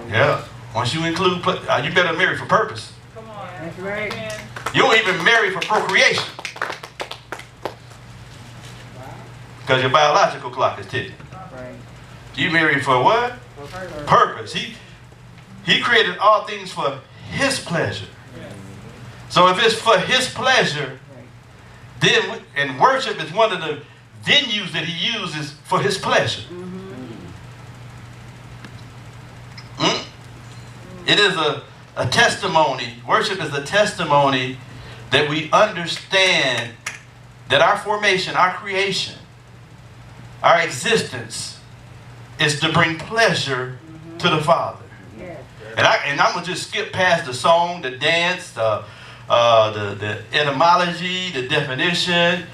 Yeah. Once you include, you better marry for purpose. Come on. That's right. You don't even marry for procreation. Because your biological clock is ticking. Right. You marry for what? Purpose. He created all things for his pleasure. So if it's for his pleasure, then, and worship is one of the venues that he uses for his pleasure. It is a testimony. Worship is a testimony that we understand that our formation, our creation, our existence is to bring pleasure to the Father. And I'm going to just skip past the song, the dance, the etymology, the definition.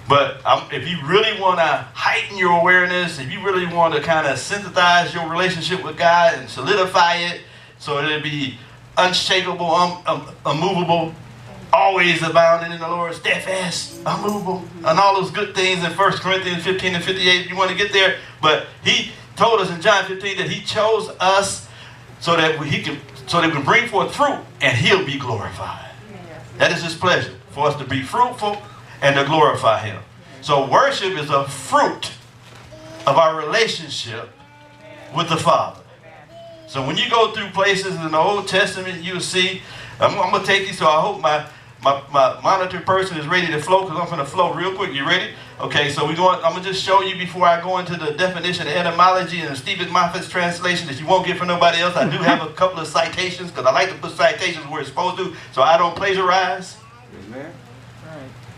But if you really want to heighten your awareness, if you really want to kind of synthesize your relationship with God and solidify it so that it'll be unshakable, unmovable, always abounding in the Lord, steadfast, unmovable, and all those good things in 1 Corinthians 15 and 58, if you want to get there. But he told us in John 15 that he chose us so that we can bring forth fruit and he'll be glorified. That is his pleasure, for us to be fruitful and to glorify him. So worship is a fruit of our relationship with the Father. So when you go through places in the Old Testament, you'll see, I'm going to take you, so I hope my monitor person is ready to flow, because I'm going to flow real quick. You ready? Okay, so I'm going to just show you before I go into the definition of etymology and Stephen Moffett's translation that you won't get from nobody else. I do have a couple of citations, because I like to put citations where it's supposed to, so I don't plagiarize. Amen.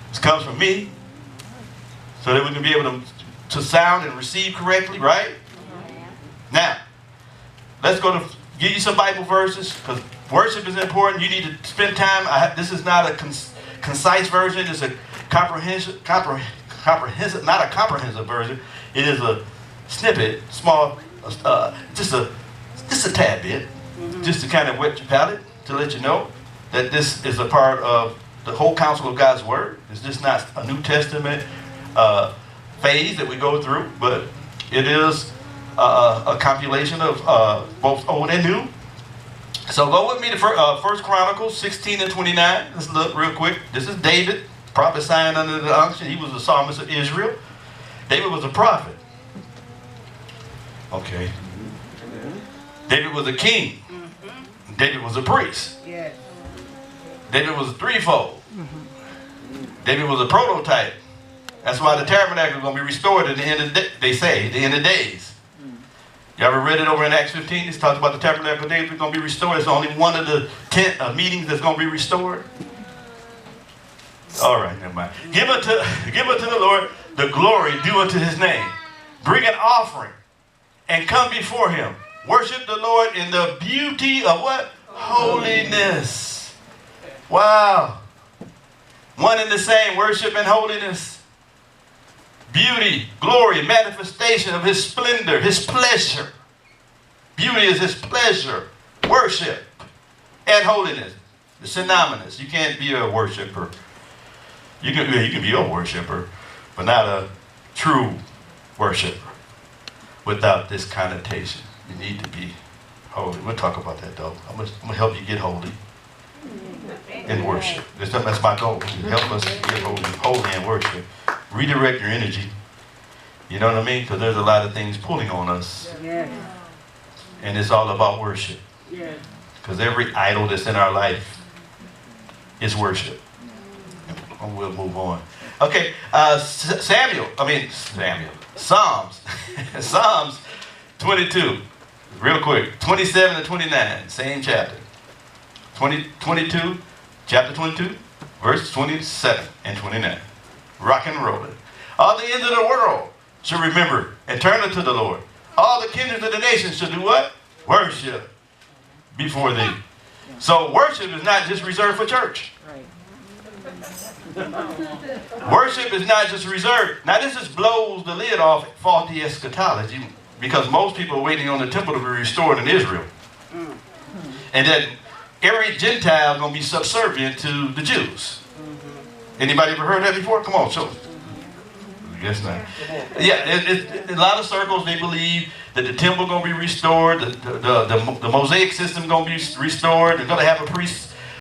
This comes from me, so that we can be able to sound and receive correctly, right? Now, let's go to give you some Bible verses, because worship is important. You need to spend time. This is not a concise version. It's a comprehensive, not a comprehensive version. It is a snippet, small, just a tad bit, just to kind of whet your palate, to let you know that this is a part of the whole counsel of God's Word. It's just not a New Testament phase that we go through, but it is a compilation of both old and new. So go with me to 1 Chronicles 16 and 29. Let's look real quick. This is David prophesying under the unction. He was the psalmist of Israel. David was a prophet. Okay. David was a king. David was a priest. David was a threefold. David was a prototype. That's why the tabernacle is going to be restored at the end of the day, they say, at the end of days. You ever read it over in Acts 15? It's talked about the tabernacle days is going to be restored. It's only one of the 10 meetings that's going to be restored. All right, never mind. Give unto the Lord the glory due unto his name. Bring an offering and come before him. Worship the Lord in the beauty of what? Holiness. Wow. One and the same, worship and holiness. Beauty, glory, manifestation of his splendor, his pleasure. Beauty is his pleasure. Worship and holiness. The synonymous. You can't be a worshiper. You can be a worshiper, but not a true worshiper without this connotation. You need to be holy. We'll talk about that though. I'm going to help you get holy in worship. That's my goal, to help us get holy in worship. Redirect your energy. You know what I mean? Because there's a lot of things pulling on us. And it's all about worship. Because every idol that's in our life is worship. And we'll move on. Okay, Psalms. Psalms 22. Real quick. 27 and 29. Same chapter. 22, chapter 22, verse 27 and 29. Rock and rolling. All the ends of the world should remember and turn unto the Lord. All the kindreds of the nations should do what? Worship before thee. So worship is not just reserved for church. Worship is not just reserved. Now this just blows the lid off faulty eschatology, because most people are waiting on the temple to be restored in Israel. And then every Gentile is going to be subservient to the Jews. Anybody ever heard that before? Come on, show us. guess not. Yeah, a lot of circles, they believe that the temple going to be restored, the Mosaic system going to be restored. They're going to have a priest